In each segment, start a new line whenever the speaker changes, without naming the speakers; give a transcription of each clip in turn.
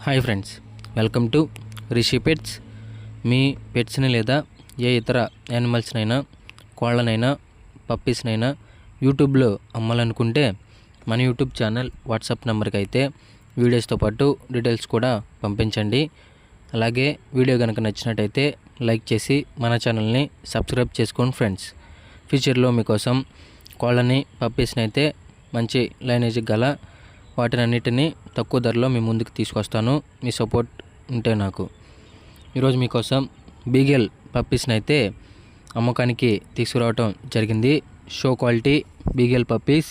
Hi friends, welcome to Rishi pets. మీ పెట్స్ని లేదా ఏ ఇతర యానిమల్స్నైనా, కోళ్ళనైనా, పప్పీస్నైనా యూట్యూబ్లో అమ్మాలనుకుంటే మన యూట్యూబ్ ఛానల్ వాట్సాప్ నెంబర్కి అయితే వీడియోస్తో పాటు డీటెయిల్స్ కూడా పంపించండి. అలాగే వీడియో కనుక నచ్చినట్టయితే లైక్ చేసి మన ఛానల్ని సబ్స్క్రైబ్ చేసుకోండి ఫ్రెండ్స్. ఫ్యూచర్లో మీకోసం కోళ్ళని, పప్పీస్ని అయితే మంచి లైనేజ్ గల వాటినన్నిటినీ తక్కువ ధరలో మీ ముందుకు తీసుకొస్తాను. మీ సపోర్ట్ ఉంటే నాకు. ఈరోజు మీకోసం బీగల్ పప్పీస్ని అయితే అమ్మకానికి తీసుకురావటం జరిగింది. Show quality beagle puppies,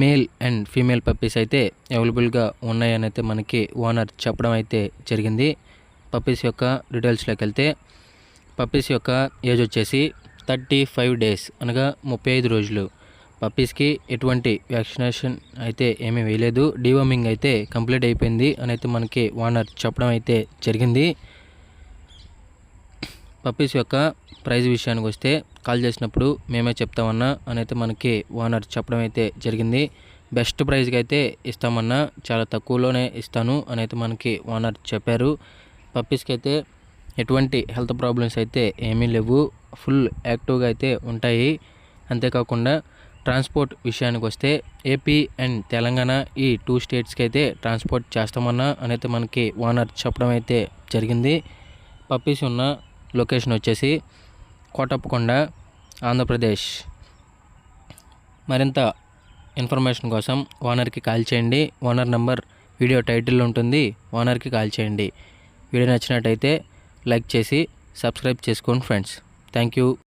male and female puppies అయితే అవైలబుల్గా ఉన్నాయని అయితే మనకి ఓనర్ చెప్పడం అయితే జరిగింది. పప్పీస్ యొక్క డీటెయిల్స్లోకి వెళ్తే, పప్పీస్ యొక్క ఏజ్ వచ్చేసి 35 డేస్ అనగా 35 రోజులు. పప్పీస్కి ఎటువంటి వ్యాక్సినేషన్ అయితే ఏమీ వేయలేదు. డీవర్మింగ్ అయితే కంప్లీట్ అయిపోయింది అని అయితే మనకి ఓనర్ చెప్పడం అయితే జరిగింది. పప్పీస్ యొక్క ప్రైస్ విషయానికి వస్తే, కాల్ చేసినప్పుడు మేమే చెప్తామన్నా అని అయితే మనకి ఓనర్ చెప్పడం అయితే జరిగింది. బెస్ట్ ప్రైస్కి అయితే ఇస్తామన్నా, చాలా తక్కువలోనే ఇస్తాను అని అయితే మనకి ఓనర్ చెప్పారు. పప్పీస్కి అయితే ఎటువంటి హెల్త్ ప్రాబ్లమ్స్ అయితే ఏమీ లేవు. ఫుల్ యాక్టివ్గా అయితే ఉంటాయి. అంతేకాకుండా ట్రాన్స్పోర్ట్ విషయానికి వస్తే, ఏపీ అండ్ తెలంగాణ ఈ 2 స్టేట్స్కి అయితే ట్రాన్స్పోర్ట్ చేస్తామన్నా అని అయితే మనకి ఓనర్ చెప్పడం అయితే జరిగింది. పప్పీస్ ఉన్న లొకేషన్ వచ్చేసి కోటప్పకొండ, ఆంధ్రప్రదేశ్. మరింత ఇన్ఫర్మేషన్ కోసం ఓనర్కి కాల్ చేయండి. ఓనర్ నంబర్ వీడియో టైటిల్లో ఉంటుంది. ఓనర్కి కాల్ చేయండి. వీడియో నచ్చినట్టయితే లైక్ చేసి సబ్స్క్రైబ్ చేసుకోండి ఫ్రెండ్స్. Thank you.